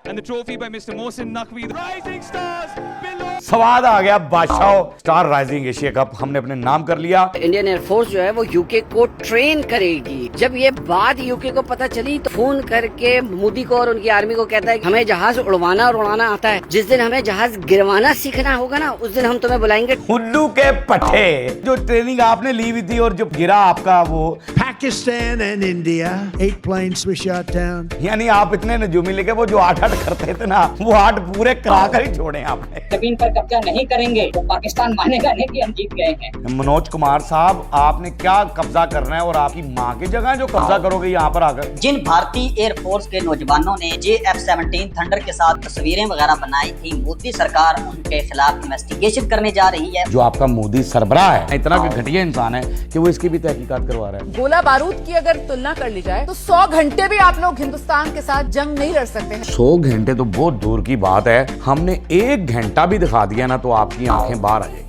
and the trophy by Mr. Mohsin Naqvi. The Rising Stars below. स्वाद आ गया बादशाह star rising Asia cup हमने अपने नाम कर लिया। इंडियन एयरफोर्स जो है वो यूके को ट्रेन करेगी। जब ये बात यूके को पता चली तो फोन करके मोदी को और उनकी आर्मी को कहता है कि हमें जहाज उड़वाना और उड़ाना आता है। जिस दिन हमें जहाज गिरवाना सीखना होगा ना, उस दिन हम तुम्हें बुलाएंगे। उल्लू के पट्टे जो ट्रेनिंग आपने ली हुई थी और जो गिरा आपका वो Pakistan and India, 8 planes were shot down. यानी आप इतने नजूमी लेके वो जो 8-8 करते थे ना, वो 8 पूरे करा कर ही छोड़े आपने। जमीन पर कब्जा नहीं करेंगे तो पाकिस्तान मानेगा नहीं कि हम जीत गए हैं। मनोज कुमार साहब, आपने क्या कब्जा करना है और आपकी माँ की जगह जो कब्जा करोगे यहाँ पर आकर? जिन भारतीय एयरफोर्स के नौजवानों ने JF-17 थंडर के साथ तस्वीरें वगैरह बनाई थी, मोदी सरकार उनके खिलाफ इन्वेस्टिगेशन करने जा रही है। जो आपका मोदी सरबराह है, इतना घटिया इंसान है कि वो इसकी भी तहकीकात करवा रहा है। गोला बारूद की अगर तुलना कर ली जाए तो 100 घंटे भी आप लोग हिंदुस्तान के साथ जंग नहीं लड़ सकते हैं। 100 घंटे तो बहुत दूर की बात है, हमने 1 घंटा भी दिखा दिया ना तो आपकी आंखें बाहर आ जाएगी।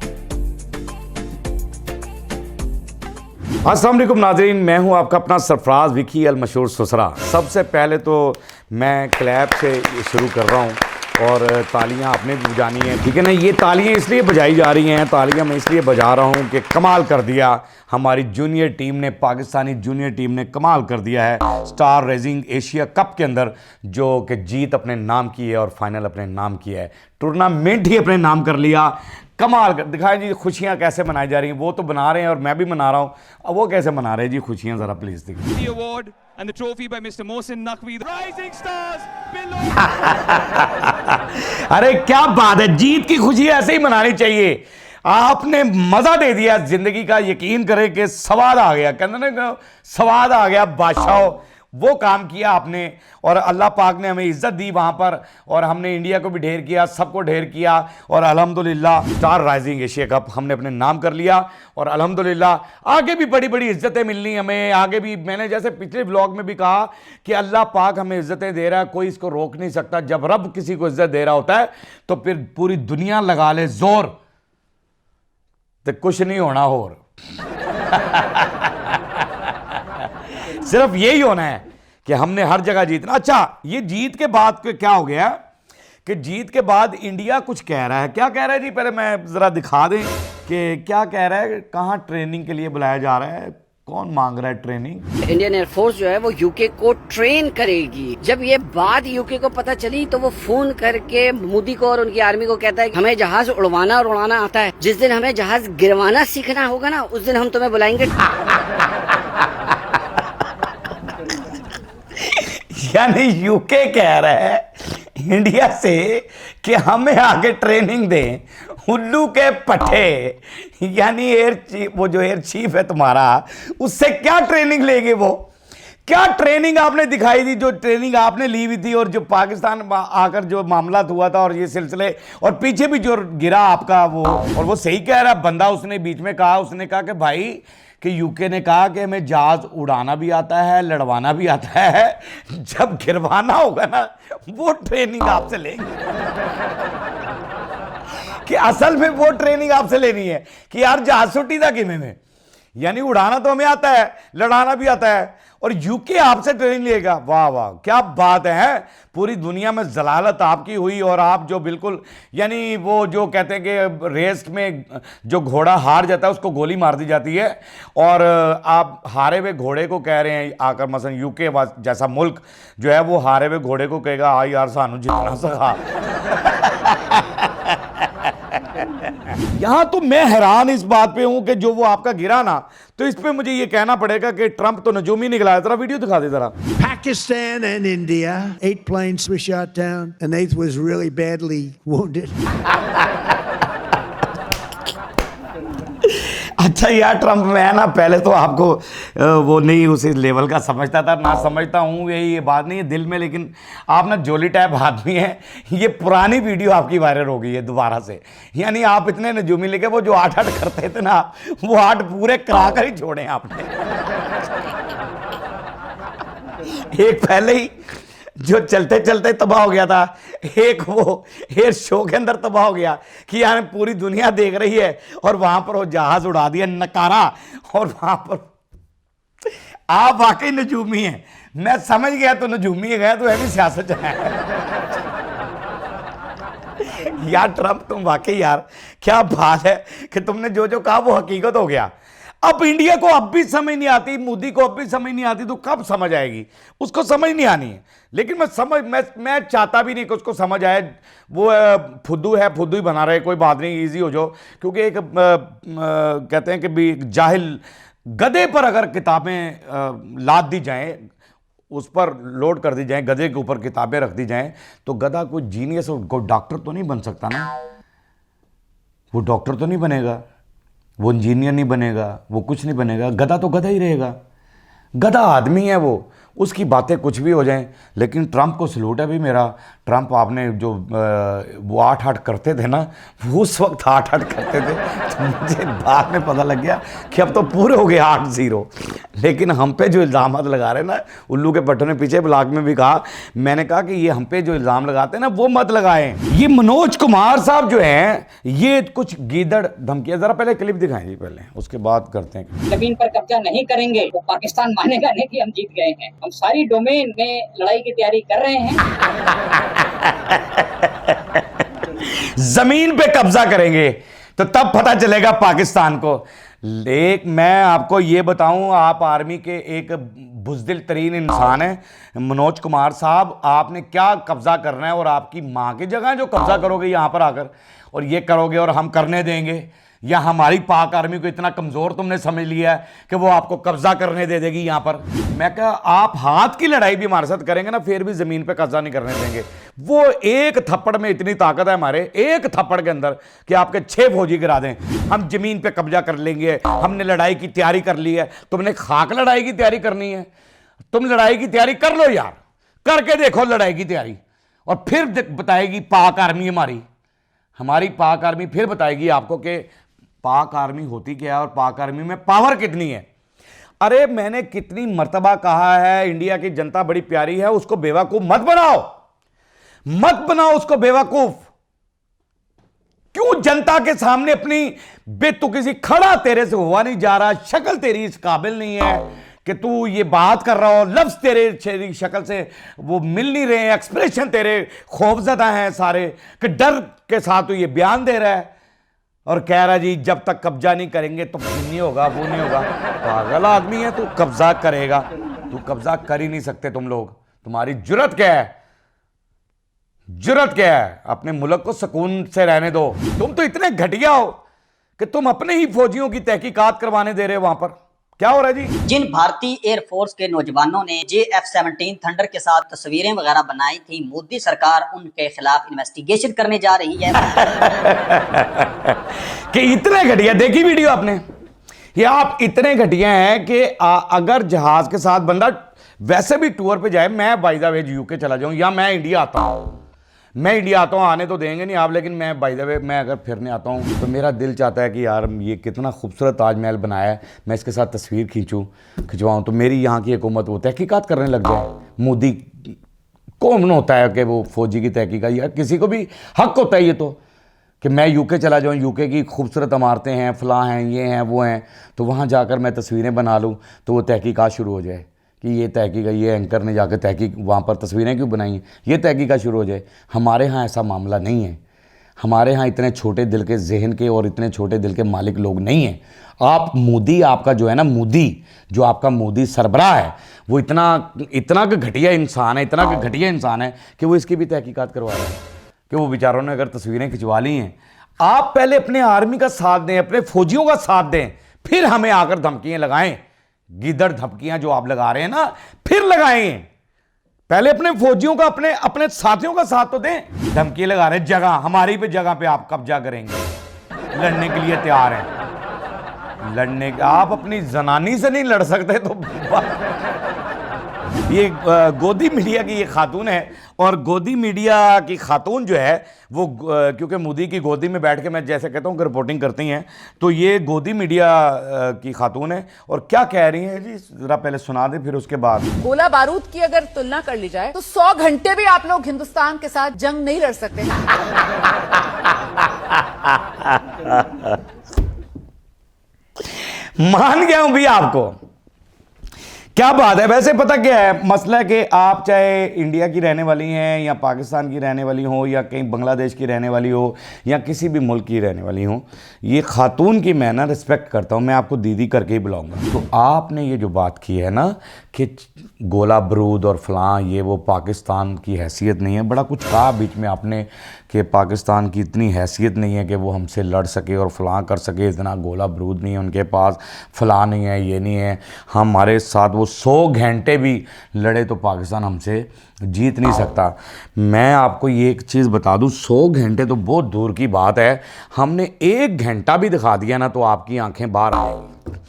अस्सलाम वालेकुम नाज़रीन, मैं हूं आपका अपना सरफराज विकी अल मशहूर सुसरा। सबसे पहले तो मैं क्लैप से शुरू कर रहा हूं और तालियां आपने भी बजानी है, ठीक है ना। ये तालियां इसलिए बजाई जा रही हैं, तालियां मैं इसलिए बजा रहा हूं कि कमाल कर दिया हमारी जूनियर टीम ने, पाकिस्तानी जूनियर टीम ने कमाल कर दिया है स्टार रेजिंग एशिया कप के अंदर, जो कि जीत अपने नाम की है और फाइनल अपने नाम की है, टूर्नामेंट ही अपने नाम कर लिया। कमाल कर दिखाएं जी, खुशियां कैसे मनाई जा रही हैं। वो तो बना रहे हैं और मैं भी मना रहा हूं, अब वो कैसे मना रहे हैं जी खुशियां, जरा प्लीज देखिए। The award and the trophy by Mr. Mohsin Naqvi. The Rising Stars below. अरे क्या बात है, जीत की खुशी ऐसे ही मनानी चाहिए। आपने मजा दे दिया जिंदगी का, यकीन करें कि स्वाद आ गया, कहते ना स्वाद आ गया बादशाह, वो काम किया आपने और अल्लाह पाक ने हमें इज्जत दी वहाँ पर, और हमने इंडिया को भी ढेर किया, सबको ढेर किया, और अल्हम्दुलिल्लाह स्टार राइजिंग एशिया कप हमने अपने नाम कर लिया। और अल्हम्दुलिल्लाह आगे भी बड़ी बड़ी इज्जतें मिलनी हमें, आगे भी। मैंने जैसे पिछले व्लॉग में भी कहा कि अल्लाह पाक हमें इज्जतें दे रहा है, कोई इसको रोक नहीं सकता। जब रब किसी को इज्जत दे रहा होता है तो फिर पूरी दुनिया लगा ले जोर, तो कुछ नहीं होना और सिर्फ यही होना है कि हमने हर जगह जीतना। अच्छा, ये जीत के बाद क्या हो गया कि जीत के बाद इंडिया कुछ कह रहा है। क्या कह रहा है जी, पहले मैं जरा दिखा दें कि क्या कह रहा है, कहां ट्रेनिंग के लिए बुलाया जा रहा है, कौन मांग रहा है ट्रेनिंग। इंडियन एयरफोर्स जो है वो यूके को ट्रेन करेगी। जब ये बात यूके को पता चली तो वो फोन करके मोदी को और उनकी आर्मी को कहता है कि हमें जहाज उड़वाना और उड़ाना आता है। जिस दिन हमें जहाज गिरवाना सीखना होगा ना, उस दिन हम तुम्हें बुलाएंगे। यानी यूके कह रहा है इंडिया से कि हमें आगे ट्रेनिंग दें। उल्लू के पट्टे, यानी एयर चीफ, वो जो एयर चीफ है तुम्हारा, उससे क्या ट्रेनिंग लेंगे? वो क्या ट्रेनिंग आपने दिखाई थी, जो ट्रेनिंग आपने ली हुई थी, और जो पाकिस्तान आकर जो मामला हुआ था और ये सिलसिले, और पीछे भी जो गिरा आपका वो, और वो सही कह रहा बंदा, उसने बीच में कहा, उसने कहा कि भाई कि यूके ने कहा कि हमें जहाज उड़ाना भी आता है, लड़वाना भी आता है, जब गिरवाना होगा ना वो ट्रेनिंग आपसे लेंगे। कि असल में वो ट्रेनिंग आपसे लेनी है कि यार जहाज छुट्टी था कि में, यानी उड़ाना तो हमें आता है, लड़ाना भी आता है, और यूके आपसे ट्रेनिंग लेगा। वाह वाह, क्या बात है। पूरी दुनिया में जलालत आपकी हुई, और आप जो बिल्कुल, यानी वो जो कहते हैं कि रेस में जो घोड़ा हार जाता है उसको गोली मार दी जाती है, और आप हारे हुए घोड़े को कह रहे हैं आकर, मसलन यूके जैसा मुल्क जो है वो हारे हुए घोड़े को कहेगा आ यार सानू जितना सका। यहां तो मैं हैरान इस बात पे हूं कि जो वो आपका गिरा ना, तो इस पे मुझे ये कहना पड़ेगा कि ट्रंप तो नजूम ही निकला है। जरा वीडियो दिखा दे जरा। Pakistan and India, 8 planes were shot down. An 8th was really badly wounded. अच्छा यार ट्रंप, मैं ना पहले तो आपको वो नहीं उस लेवल का समझता था, ना समझता हूँ, ये बात नहीं है दिल में, लेकिन आप ना जोली टाइप आदमी हैं। ये पुरानी वीडियो आपकी वायरल हो गई है दोबारा से, यानी आप इतने नजूमी लेके वो जो 8-8 करते थे ना, वो 8 पूरे करा कर ही छोड़े आपने। एक पहले ही जो चलते चलते तबाह हो गया था, एक वो एयर शो के अंदर तबाह हो गया कि यार पूरी दुनिया देख रही है, और वहां पर वो जहाज उड़ा दिया नकारा, और वहां पर आप वाकई नजूमी हैं। मैं समझ गया तो नजूमी गया तो है भी सियासत है। यार ट्रंप, तुम वाकई यार, क्या बात है कि तुमने जो जो कहा वो हकीकत हो गया। अब इंडिया को अब भी समझ नहीं आती, मोदी को अब भी समझ नहीं आती, तो कब समझ आएगी? उसको समझ नहीं आनी है। लेकिन मैं चाहता भी नहीं कि उसको समझ आए। वो फुद्दू है, फुद्दू ही बना रहे, कोई बात नहीं, इजी हो जाओ। क्योंकि एक कहते हैं कि भी जाहिल गधे पर अगर किताबें लाद दी जाएं, उस पर लोड कर दी जाएं, गधे के ऊपर किताबें रख दी जाएं, तो गधा कोई जीनियस, कोई डॉक्टर तो नहीं बन सकता ना। वो डॉक्टर तो नहीं बनेगा, वो इंजीनियर नहीं बनेगा, वो कुछ नहीं बनेगा। गधा तो गधा ही रहेगा। गधा आदमी है वो, उसकी बातें कुछ भी हो जाएं। लेकिन ट्रंप को सलूट है भी मेरा। ट्रंप, आपने जो वो 8-8 करते थे ना, वो उस वक्त 8-8 करते थे, तो मुझे बाद में पता लग गया कि अब तो पूरे हो गए 8-0। लेकिन हम पे जो इल्ज़ाम लगा रहे हैं ना, उल्लू के पट्टों ने पीछे ब्लॉग में भी कहा, मैंने कहा कि ये हम पे जो इल्ज़ाम लगाते हैं ना, वो मत लगाएं। ये मनोज कुमार साहब जो हैं, ये कुछ गीदड़ धमकियां, जरा पहले क्लिप दिखाएं जी, पहले उसके बाद करते हैं। जमीन पर कब्जा नहीं करेंगे तो पाकिस्तान मानेगा नहीं कि हम जीत गए हैं। हम सारी डोमेन में लड़ाई की तैयारी कर रहे हैं। जमीन पे कब्जा करेंगे तो तब पता चलेगा पाकिस्तान को। मैं आपको ये बताऊं, आप आर्मी के एक बुज़दिल तरीन इंसान हैं मनोज कुमार साहब। आपने क्या कब्जा करना है, और आपकी मां की जगह जो कब्जा करोगे यहां पर आकर, और ये करोगे और हम करने देंगे? या हमारी पाक आर्मी को इतना कमजोर तुमने समझ लिया है कि वो आपको कब्जा करने दे देगी यहां पर? मैं कहा, आप हाथ की लड़ाई भी हमारे साथ करेंगे ना, फिर भी जमीन पे कब्जा नहीं करने देंगे। वो एक थप्पड़ में इतनी ताकत है हमारे, एक थप्पड़ के अंदर, कि आपके 6 फौजी गिरा दें, हम जमीन पे कब्जा कर लेंगे। हमने लड़ाई की तैयारी कर ली है। तुमने खाक लड़ाई की तैयारी करनी है? तुम लड़ाई की तैयारी कर लो यार, करके देखो लड़ाई की तैयारी, और फिर बताएगी पाक आर्मी हमारी पाक आर्मी फिर बताएगी आपको कि पाक आर्मी होती क्या है और पाक आर्मी में पावर कितनी है। अरे मैंने कितनी मर्तबा कहा है, इंडिया की जनता बड़ी प्यारी है, उसको बेवकूफ मत बनाओ, मत बनाओ उसको बेवकूफ। क्यों जनता के सामने अपनी बेतुकी सी खड़ा, तेरे से हुआ नहीं जा रहा, शक्ल तेरी इस काबिल नहीं है कि तू ये बात कर रहा हो, लफ्ज तेरे शक्ल से वो मिल नहीं रहे, एक्सप्रेशन तेरे खौफजदा हैं सारे, कि डर के साथ तू ये बयान दे रहा है और कह रहा जी जब तक कब्जा नहीं करेंगे तो नहीं होगा, वो नहीं होगा। पागल आदमी है तू, कब्जा करेगा? तू कब्जा कर ही नहीं सकते तुम लोग। तुम्हारी जुर्रत क्या है? जुर्रत क्या है? अपने मुल्क को सुकून से रहने दो। तुम तो इतने घटिया हो कि तुम अपने ही फौजियों की तहकीकात करवाने दे रहे हो वहां पर। क्या हो रहा है जी? जिन भारतीय एयरफोर्स के नौजवानों ने JF-17 थंडर के साथ तस्वीरें वगैरह बनाई थी, मोदी सरकार उनके खिलाफ इन्वेस्टिगेशन करने जा रही है। कि इतने घटिया, देखी वीडियो आपने? ये आप इतने घटिया हैं कि अगर जहाज के साथ बंदा वैसे भी टूर पे जाए, मैं बाय द वे यूके चला जाऊं या मैं इंडिया आता हूं, मैं इंडिया आता हूँ, आने तो देंगे नहीं आप, लेकिन मैं बाय द वे मैं अगर फिरने आता हूँ तो मेरा दिल चाहता है कि यार ये कितना खूबसूरत ताजमहल बनाया है, मैं इसके साथ तस्वीर खिंचवाऊँ, तो मेरी यहाँ की हुकूमत वो तहकीकात करने लग जाए। मोदी कौन होता है कि वो फौजी की तहकीकात? यार किसी को भी हक होता है ये तो, कि मैं यूके चला जाऊँ, यूके की खूबसूरत इमारतें हैं, फलां हैं, ये हैं, वो हैं, तो वहाँ जाकर मैं तस्वीरें बना लूँ तो वो तहकीकात शुरू हो जाए कि ये तहकीक, ये एंकर ने जाकर तहकीक वहाँ पर तस्वीरें क्यों बनाई हैं, ये तहकीकात शुरू हो जाए। हमारे यहाँ ऐसा मामला नहीं है। हमारे यहाँ इतने छोटे दिल के जहन के और इतने छोटे दिल के मालिक लोग नहीं हैं। आप मोदी, आपका जो है ना मोदी, जो आपका मोदी सरबराह है, वो इतना घटिया इंसान है, इतना घटिया इंसान है कि वो इसकी भी तहकीकात करवा रहा है कि वो बेचारों ने अगर तस्वीरें खिंचवा ली हैं। आप पहले अपने आर्मी का साथ दें, अपने फौजियों का साथ दें, फिर हमें आकर धमकियाँ लगाएं। गिदड़ धमकियां जो आप लगा रहे हैं ना, फिर लगाएं। पहले अपने फौजियों का, अपने साथियों का साथ तो दें। धमकी लगा रहे, जगह हमारी पे, जगह पे आप कब्जा करेंगे, लड़ने के लिए तैयार हैं। लड़ने आप अपनी जनानी से नहीं लड़ सकते तो ये गोदी मीडिया की ये खातून है, और गोदी मीडिया की खातून जो है वो क्योंकि मोदी की गोदी में बैठ के मैं जैसे कहता हूँ कि रिपोर्टिंग करती हैं, तो ये गोदी मीडिया की खातून है। और क्या कह रही हैं जी, जरा पहले सुना दें फिर उसके बाद। गोला बारूद की अगर तुलना कर ली जाए तो 100 घंटे भी आप लोग हिंदुस्तान के साथ जंग नहीं लड़ सकते। मान गया हूं भी आपको क्या बात है। वैसे पता क्या है मसला है कि आप चाहे इंडिया की रहने वाली हैं या पाकिस्तान की रहने वाली हो या कहीं बांग्लादेश की रहने वाली हो या किसी भी मुल्क की रहने वाली हो, ये खातून की मैं ना रिस्पेक्ट करता हूँ, मैं आपको दीदी करके ही बुलाऊंगा। तो आपने ये जो बात की है ना कि गोला बरूद और फलां ये वो पाकिस्तान की हैसियत नहीं है, बड़ा कुछ कहा बीच में आपने कि पाकिस्तान की इतनी हैसियत नहीं है कि वो हमसे लड़ सके और फलां कर सके, इतना गोला बरूद नहीं है उनके पास, फलां नहीं है, ये नहीं है। हमारे साथ वो 100 घंटे भी लड़े तो पाकिस्तान हमसे जीत नहीं सकता। मैं आपको ये एक चीज़ बता दूं, 100 घंटे तो बहुत दूर की बात है, हमने 1 घंटा भी दिखा दिया ना तो आपकी आंखें बाहर आ जाएंगी।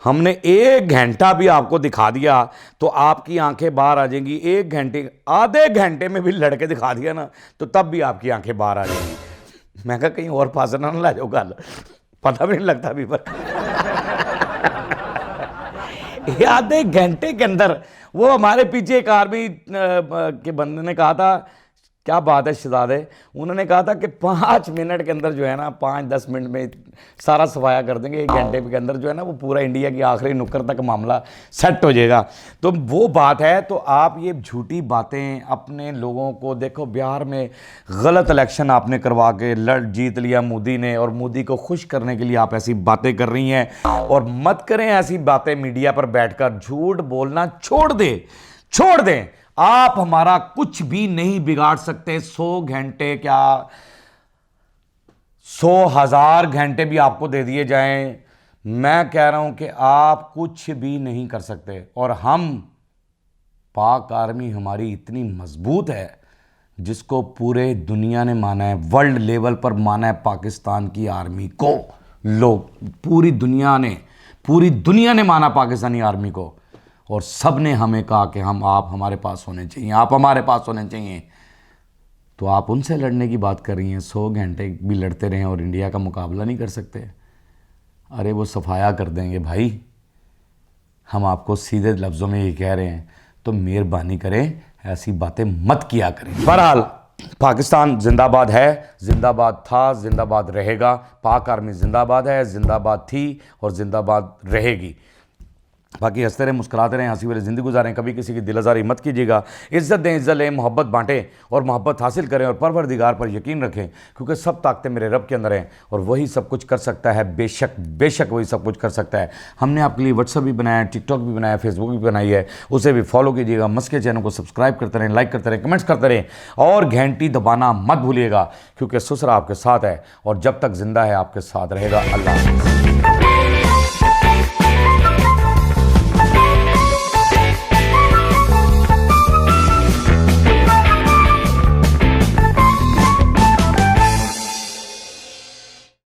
हमने 1 घंटा भी आपको दिखा दिया तो आपकी आंखें बाहर आ जाएंगी। 1 घंटे, आधे घंटे में भी लड़के दिखा दिया ना तो तब भी आपकी आंखें बाहर आ जाएंगी। मैं कहा कहीं और पास ना ला जाओ, गल पता भी नहीं लगता अभी पर। आधे घंटे के अंदर वो हमारे पीछे एक आर्मी के बंदे ने कहा था, क्या बात है शहजादे, उन्होंने कहा था कि 5 मिनट के अंदर जो है ना 5-10 मिनट में सारा सफाया कर देंगे, 1 घंटे के अंदर जो है ना वो पूरा इंडिया की आखिरी नुक्कड़ तक मामला सेट हो जाएगा। तो वो बात है। तो आप ये झूठी बातें अपने लोगों को, देखो बिहार में गलत इलेक्शन आपने करवा के जीत लिया मोदी ने, और मोदी को खुश करने के लिए आप ऐसी बातें कर रही हैं। और मत करें ऐसी बातें मीडिया पर बैठकर, झूठ बोलना छोड़ दें। आप हमारा कुछ भी नहीं बिगाड़ सकते। 100 घंटे क्या 100,000 घंटे भी आपको दे दिए जाएं, मैं कह रहा हूं कि आप कुछ भी नहीं कर सकते। और हम पाक आर्मी हमारी इतनी मजबूत है जिसको पूरे दुनिया ने माना है, वर्ल्ड लेवल पर माना है पाकिस्तान की आर्मी को। लोग पूरी दुनिया ने माना पाकिस्तानी आर्मी को, और सब ने हमें कहा कि आप हमारे पास होने चाहिए, आप हमारे पास होने चाहिए। तो आप उनसे लड़ने की बात कर रही हैं, 100 घंटे भी लड़ते रहें और इंडिया का मुकाबला नहीं कर सकते। अरे वो सफाया कर देंगे भाई, हम आपको सीधे लफ्ज़ों में ये कह रहे हैं। तो मेहरबानी करें ऐसी बातें मत किया करें। बहरहाल पाकिस्तान जिंदाबाद है, जिंदाबाद था, जिंदाबाद रहेगा। पाक आर्मी जिंदाबाद है, जिंदाबाद थी और जिंदाबाद रहेगी। बाकी हंसते रहें, मुस्कुराते रहें, हंसी वाली ज़िंदगी गुजारें, कभी किसी की दिल आज़ारी मत कीजिएगा। इज़्ज़त दें, इज़्ज़त लें, मोहब्बत बांटें और मोहब्बत हासिल करें और परवरदिगार पर यकीन रखें, क्योंकि सब ताकतें मेरे रब के अंदर हैं और वही सब कुछ कर सकता है। बेशक वही सब कुछ कर सकता है। हमने आपके लिए व्हाट्सअप भी बनाया है, टिकटॉक भी बनाया है, फेसबुक भी बनाई है, उसे भी फॉलो कीजिएगा। मस्के चैनल को सब्सक्राइब करते रहें, लाइक करते रहें, कमेंट्स करते रहें और घंटी दबाना मत भूलिएगा, क्योंकि ससुर आपके साथ है और जब तक जिंदा है आपके साथ रहेगा। अल्लाह हाफ़िज़।